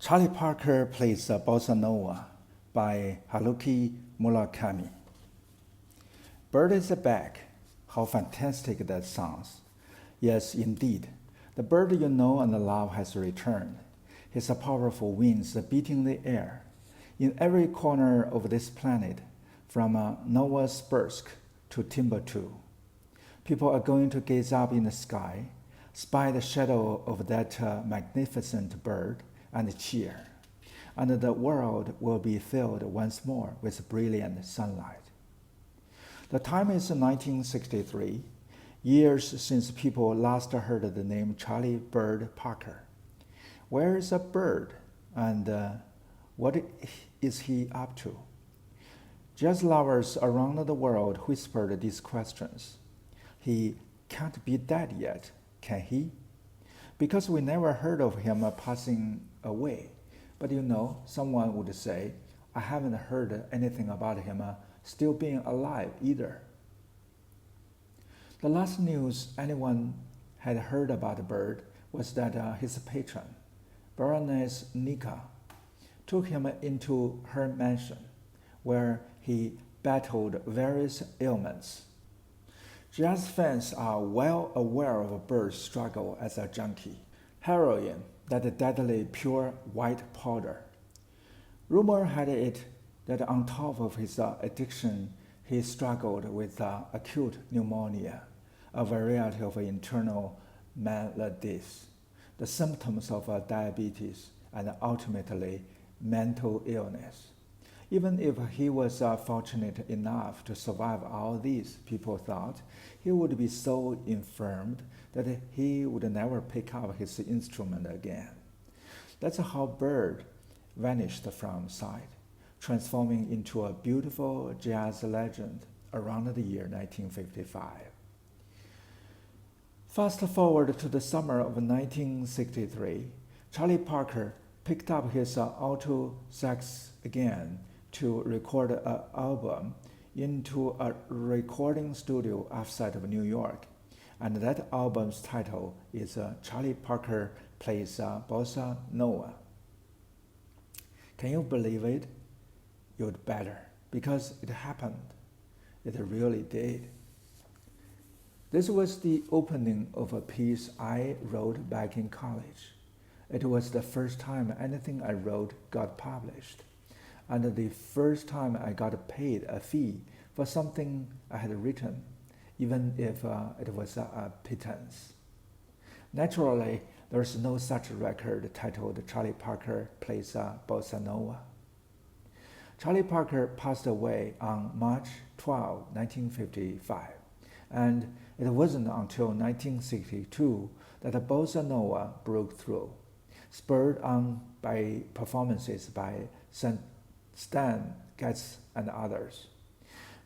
Charlie Parker plays Bossa Nova by Haruki Murakami. Bird is back. How fantastic that sounds. Yes, indeed. The bird you know and love has returned. His powerful wings beating the air. In every corner of this planet, from Novosibirsk to Timbuktu, people are going to gaze up in the sky, spy the shadow of that magnificent bird, and cheer. And the world will be filled once more with brilliant sunlight. The time is 1963, years since people last heard the name Charlie Bird Parker. Where is a bird, and what is he up to? Jazz lovers around the world whispered these questions. He can't be dead yet, can he? Because we never heard of him passing away. But someone would say, I haven't heard anything about him still being alive either. The last news anyone had heard about the bird was that his patron, Baroness Nika, took him into her mansion, where he battled various ailments. Jazz fans are well aware of a bird's struggle as a junkie. Heroin, that deadly pure white powder. Rumor had it that on top of his addiction, he struggled with acute pneumonia, a variety of internal maladies, the symptoms of diabetes, and ultimately mental illness. Even if he was fortunate enough to survive all these, people thought he would be so infirmed that he would never pick up his instrument again. That's how Bird vanished from sight, transforming into a beautiful jazz legend around the year 1955. Fast forward to the summer of 1963, Charlie Parker picked up his alto sax again to record an album into a recording studio outside of New York. And that album's title is Charlie Parker Plays Bossa Nova. Can you believe it? You'd better, because it happened. It really did. This was the opening of a piece I wrote back in college. It was the first time anything I wrote got published, and the first time I got paid a fee for something I had written, even if it was a pittance. Naturally, there's no such record titled Charlie Parker Plays Bossa Nova. Charlie Parker passed away on March 12, 1955, and it wasn't until 1962 that Bossa Nova broke through, spurred on by performances by Stan Getz and others.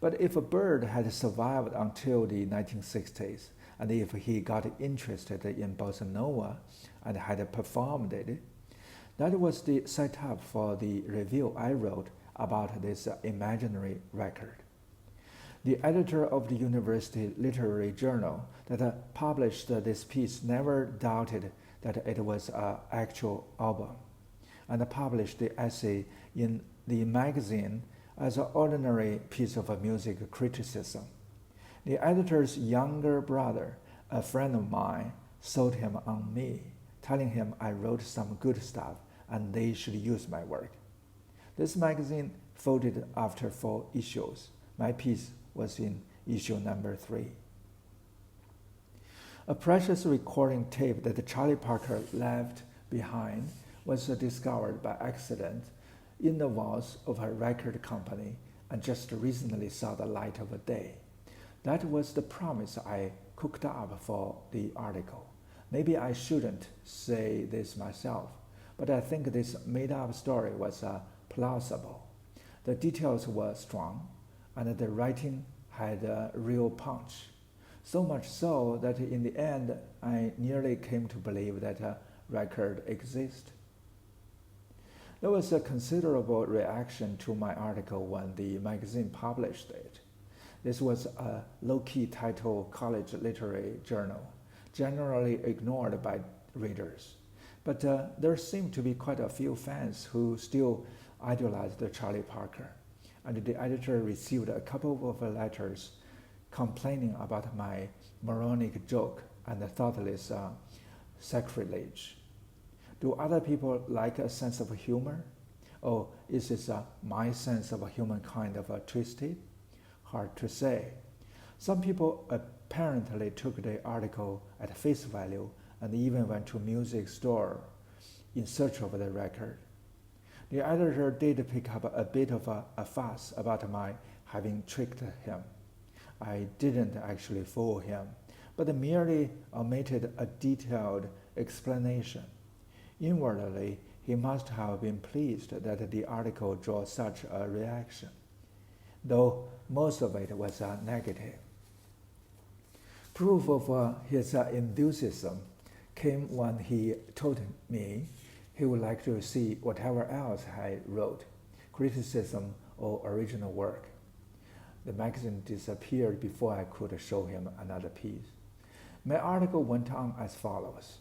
But if a bird had survived until the 1960s, and if he got interested in Bossa Nova and had performed it, that was the setup for the review I wrote about this imaginary record. The editor of the University Literary Journal that published this piece never doubted that it was an actual album, and published the essay in the magazine as an ordinary piece of music criticism. The editor's younger brother, a friend of mine, sold him on me, telling him I wrote some good stuff and they should use my work. This magazine folded after 4 issues. My piece was in issue number 3. A precious recording tape that Charlie Parker left behind was discovered by accident in the vaults of a record company and just recently saw the light of day. That was the promise I cooked up for the article. Maybe I shouldn't say this myself, but I think this made-up story was plausible. The details were strong, and the writing had a real punch. So much so that in the end, I nearly came to believe that a record exists. There was a considerable reaction to my article when the magazine published it. This was a low-key title college literary journal, generally ignored by readers. But there seem to be quite a few fans who still idolize the Charlie Parker, and the editor received a couple of letters complaining about my moronic joke and thoughtless sacrilege. Do other people like a sense of humor? Or is this my sense of humankind twisted? Hard to say. Some people apparently took the article at face value and even went to a music store in search of the record. The editor did pick up a bit of a fuss about my having tricked him. I didn't actually fool him, but merely omitted a detailed explanation. Inwardly, he must have been pleased that the article drew such a reaction, though most of it was negative. Proof of his enthusiasm came when he told me he would like to see whatever else I wrote, criticism or original work. The magazine disappeared before I could show him another piece. My article went on as follows.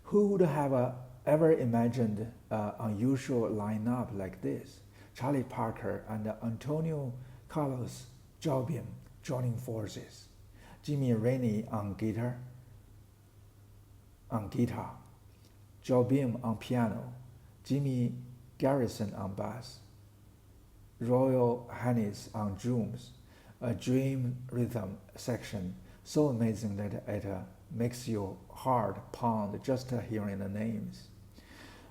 Who would have ever imagined an unusual lineup like this? Charlie Parker and Antonio Carlos Jobim joining forces. Jimmy Rainey on guitar, Jobim on piano, Jimmy Garrison on bass, Royal Hannes on drums, a dream rhythm section so amazing that it makes your heart pound just hearing the names.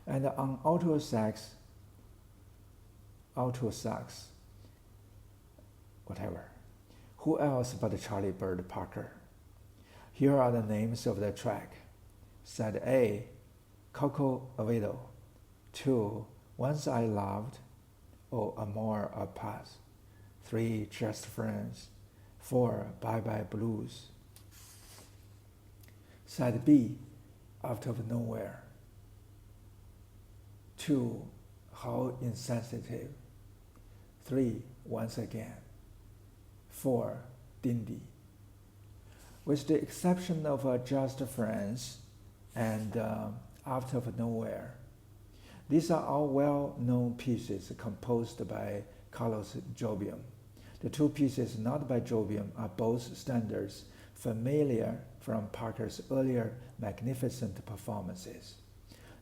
And on alto sax, whatever. Who else but Charlie Bird Parker? Here are the names of the track. Side A, Coco Oviedo. 2, Once I Loved, or Amor a Paz. 3, Just Friends. 4, Bye Bye Blues. Side B, Out of Nowhere. 2, How Insensitive. 3, Once Again. 4, Dindy. With the exception of Just Friends and Out of Nowhere, these are all well-known pieces composed by Carlos Jobim. The two pieces not by Jobim are both standards familiar from Parker's earlier magnificent performances,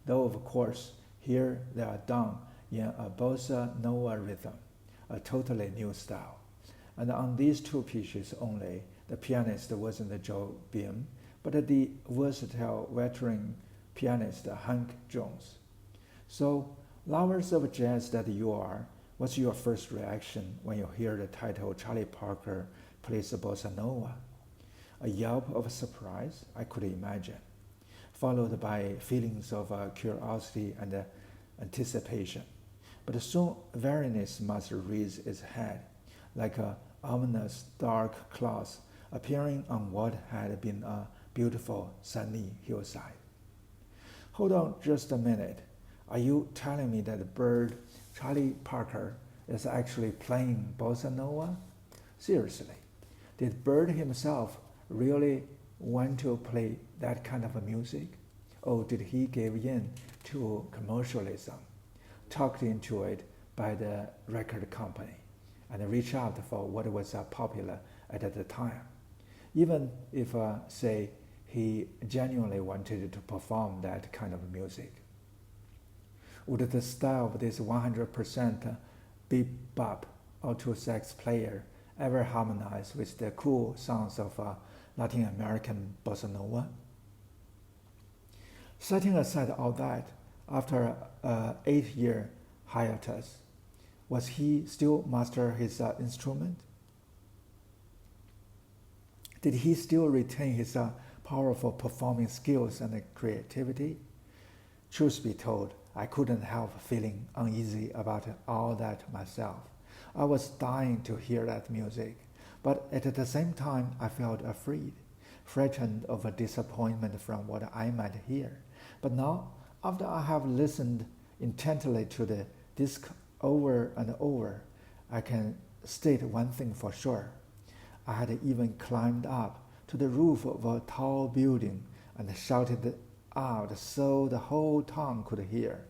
though of course here they are done in a bossa nova rhythm, a totally new style. And on these two pieces only, the pianist wasn't Jobim, but the versatile veteran pianist Hank Jones. So, lovers of jazz that you are, what's your first reaction when you hear the title Charlie Parker plays bossa nova? A yelp of surprise, I could imagine, followed by feelings of curiosity and anticipation. But soon weariness must raise its head, like a ominous dark cloud appearing on what had been a beautiful sunny hillside. Hold on just a minute. Are you telling me that the bird Charlie Parker is actually playing bossa nova? Seriously, did Bird himself really want to play that kind of music? Or did he give in to commercialism, talked into it by the record company, and reach out for what was popular at the time? Even if, say, he genuinely wanted to perform that kind of music. Would the style of this 100% bebop alto sax player ever harmonize with the cool sounds of Latin American bossa nova? Setting aside all that, after an 8-year hiatus, was he still master his instrument? Did he still retain his powerful performing skills and creativity? Truth be told, I couldn't help feeling uneasy about all that myself. I was dying to hear that music, but at the same time I felt afraid, frightened of a disappointment from what I might hear. But now, after I have listened intently to the disc over and over, I can state one thing for sure. I had even climbed up to the roof of a tall building and shouted out so the whole town could hear.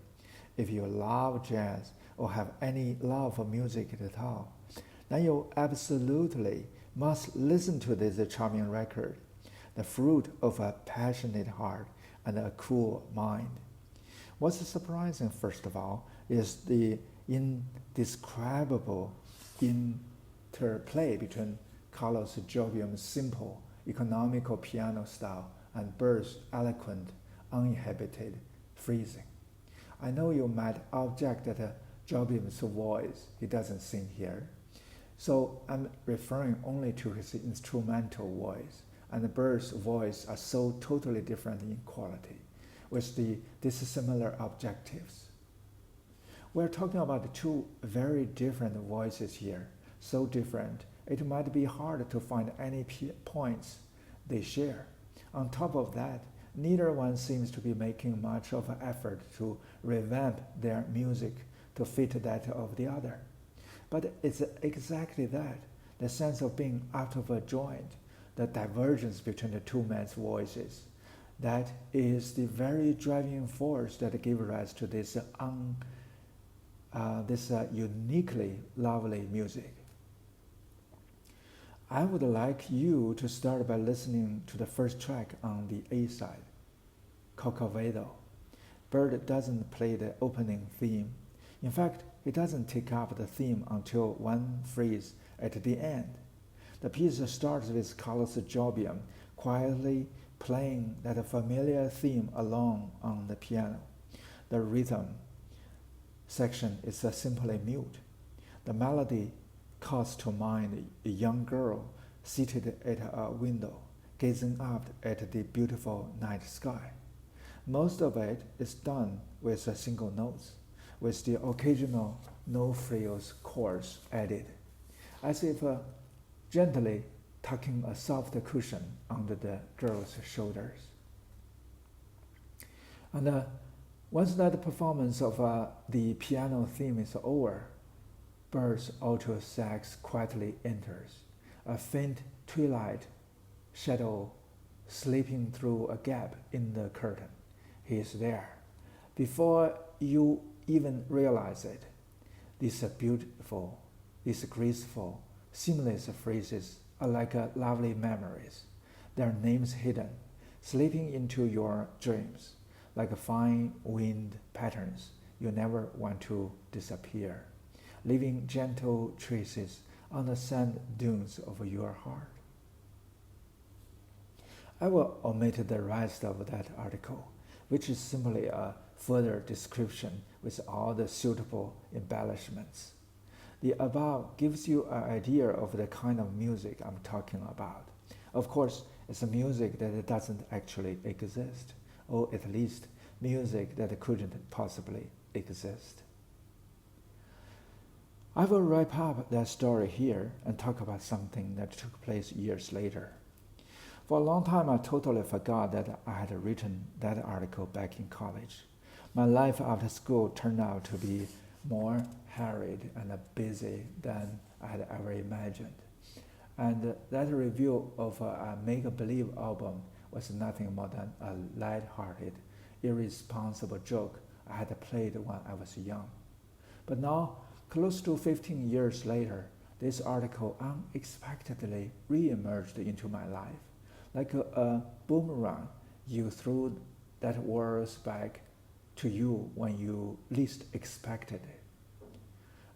If you love jazz or have any love for music at all, then you absolutely must listen to this charming record, the fruit of a passionate heart and a cool mind. What's surprising, first of all, is the indescribable interplay between Carlos Jobium's simple, economical piano style and Bird's eloquent, uninhibited phrasing. I know you might object that Jobium's voice, he doesn't sing here, so I'm referring only to his instrumental voice, and Bird's voice are so totally different in quality, with the dissimilar objectives. We're talking about two very different voices here, so different it might be hard to find any points they share. On top of that, neither one seems to be making much of an effort to revamp their music to fit that of the other. But it's exactly that, the sense of being out of a joint, the divergence between the two men's voices, that is the very driving force that gave rise to this uniquely lovely music. I would like you to start by listening to the first track on the A side, Corcovado. Bird doesn't play the opening theme. In fact, he doesn't take up the theme until one phrase at the end. The piece starts with Carlos Jobium quietly playing that familiar theme alone on the piano. The rhythm section is simply mute. The melody calls to mind a young girl seated at a window, gazing up at the beautiful night sky. Most of it is done with single notes, with the occasional no-frills chorus added, as if gently tucking a soft cushion under the girl's shoulders. And once that performance of the piano theme is over, Bird's alto sax quietly enters, a faint twilight shadow slipping through a gap in the curtain. He is there. Before you even realize it, these beautiful, these graceful, seamless phrases are like lovely memories, their names hidden, slipping into your dreams, like fine wind patterns you never want to disappear, leaving gentle traces on the sand dunes of your heart. I will omit the rest of that article, which is simply a further description with all the suitable embellishments. The above gives you an idea of the kind of music I'm talking about. Of course, it's a music that doesn't actually exist, or at least music that couldn't possibly exist. I will wrap up that story here and talk about something that took place years later. For a long time, I totally forgot that I had written that article back in college. My life after school turned out to be more harried and busy than I had ever imagined. And that review of a make-believe album was nothing more than a light-hearted, irresponsible joke I had played when I was young. But now, close to 15 years later, this article unexpectedly re-emerged into my life. Like a boomerang, you threw that words back to you when you least expected it.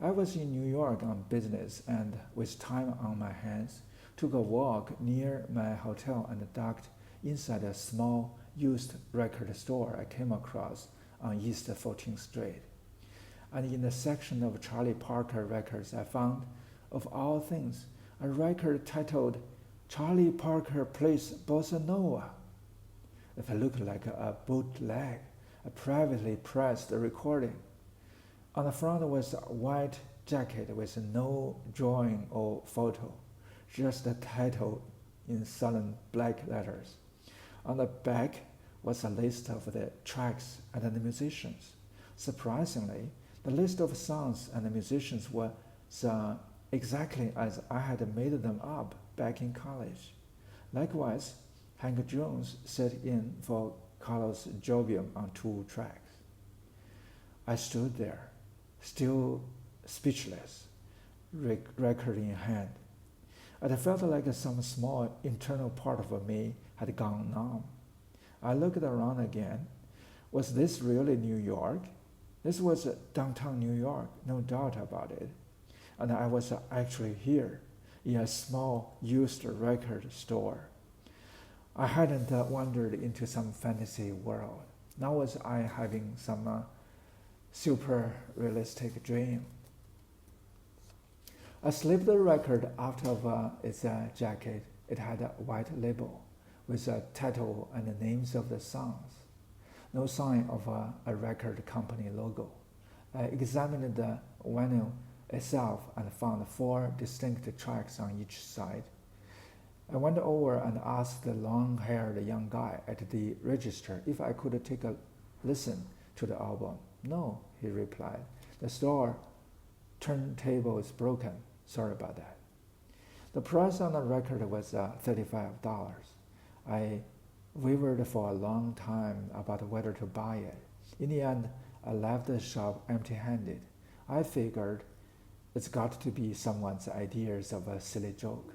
I was in New York on business and, with time on my hands, took a walk near my hotel and ducked inside a small used record store I came across on East 14th Street. And in the section of Charlie Parker records, I found, of all things, a record titled Charlie Parker Plays Bossa Nova. It looked like a bootleg, a privately pressed recording. On the front was a white jacket with no drawing or photo, just the title in sullen black letters. On the back was a list of the tracks and the musicians. Surprisingly, the list of songs and the musicians was exactly as I had made them up back in college. Likewise, Hank Jones sat in for Carlos Jovium on 2 tracks. I stood there, still speechless, record in hand. I felt like some small internal part of me had gone numb. I looked around again. Was this really New York? This was downtown New York, no doubt about it. And I was actually here, in a small used record store. I hadn't wandered into some fantasy world. Now was I having some super realistic dream. I slipped the record out of its jacket. It had a white label with a title and the names of the songs. No sign of a record company logo. I examined the vinyl itself and found 4 distinct tracks on each side. I went over and asked the long-haired young guy at the register if I could take a listen to the album. No, he replied. The store turntable is broken. Sorry about that. The price on the record was $35. I wavered for a long time about whether to buy it. In the end, I left the shop empty-handed. I figured it's got to be someone's ideas of a silly joke.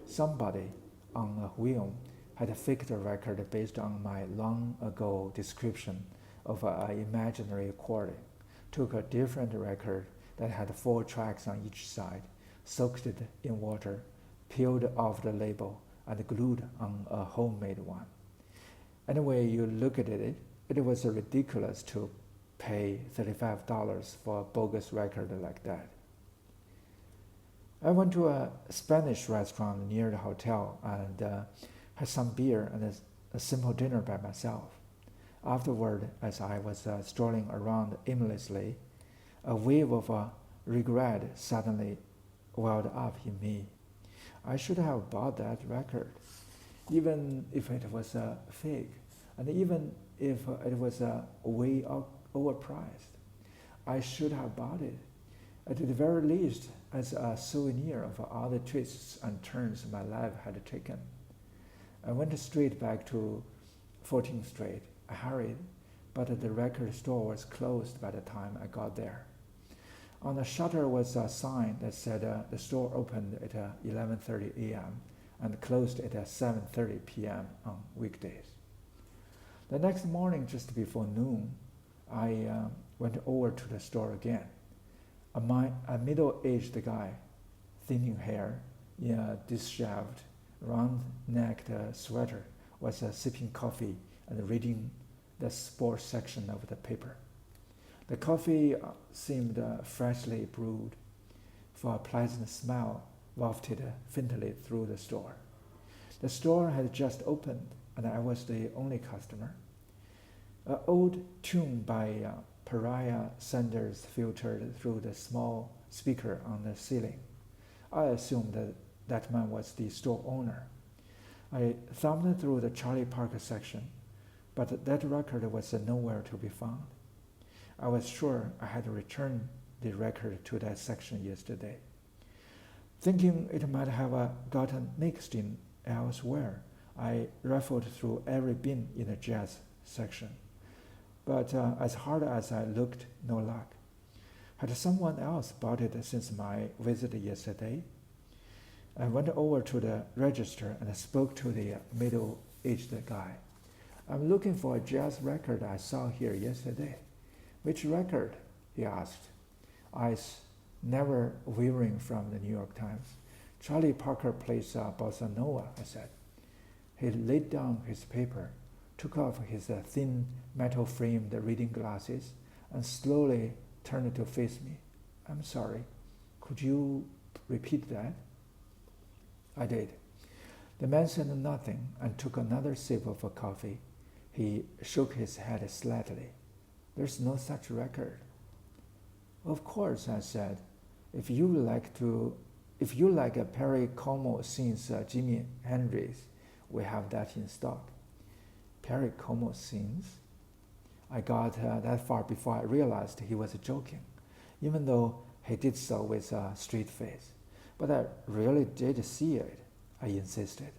Somebody on a whim had faked a record based on my long-ago description of an imaginary recording, took a different record that had 4 tracks on each side, soaked it in water, peeled off the label, and glued on a homemade one. Any way you look at it, it was ridiculous to pay $35 for a bogus record like that. I went to a Spanish restaurant near the hotel and had some beer and a simple dinner by myself. Afterward, as I was strolling around aimlessly, a wave of regret suddenly welled up in me. I should have bought that record, even if it was fake, and even if it was way overpriced. I should have bought it, at the very least, as a souvenir of all the twists and turns my life had taken. I went straight back to 14th Street. I hurried, but the record store was closed by the time I got there. On the shutter was a sign that said the store opened at 11:30 a.m. and closed at 7:30 p.m. on weekdays. The next morning, just before noon, I went over to the store again. A middle-aged guy, thinning hair, in a disheveled, round-necked sweater, was sipping coffee and reading the sports section of the paper. The coffee seemed freshly brewed, for a pleasant smell wafted faintly through the store. The store had just opened, and I was the only customer. An old tune by Pariah Sanders filtered through the small speaker on the ceiling. I assumed that man was the store owner. I thumbed through the Charlie Parker section, but that record was nowhere to be found. I was sure I had returned the record to that section yesterday. Thinking it might have gotten mixed in elsewhere, I rifled through every bin in the jazz section. But as hard as I looked, no luck. Had someone else bought it since my visit yesterday? I went over to the register and spoke to the middle-aged guy. I'm looking for a jazz record I saw here yesterday. Which record? He asked, eyes never wavering from the New York Times. Charlie Parker plays Bossa Nova, I said. He laid down his paper, took off his thin metal-framed reading glasses, and slowly turned to face me. I'm sorry, could you repeat that? I did. The man said nothing and took another sip of coffee. He shook his head slightly. There's no such record. Of course, I said. If you like a Perry Como sings Jimi Hendrix, we have that in stock. Perry Como sings? I got that far before I realized he was joking, even though he did so with a straight face. But I really did see it, I insisted.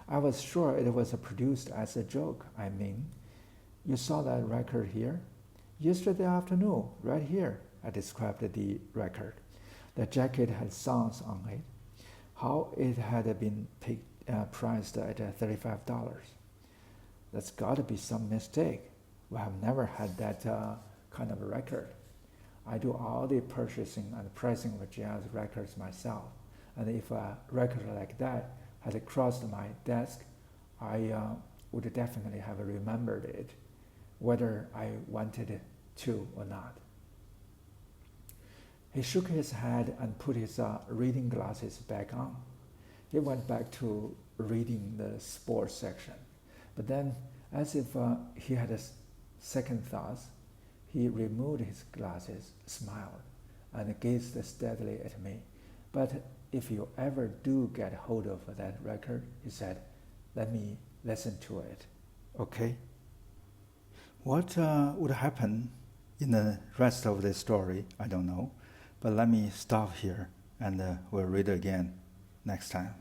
I was sure it was produced as a joke. I mean, You saw that record here? Yesterday afternoon, right here, I described the record. The jacket had songs on it. How it had been priced at $35. That's got to be some mistake. We have never had that kind of a record. I do all the purchasing and pricing of jazz records myself. And if a record like that had crossed my desk, I would definitely have remembered it, whether I wanted to or not. He shook his head and put his reading glasses back on. He went back to reading the sports section. But then, as if he had a second thought, he removed his glasses, smiled, and gazed steadily at me. But if you ever do get hold of that record, he said, let me listen to it. Okay? What would happen in the rest of the story, I don't know. But let me stop here and we'll read again next time.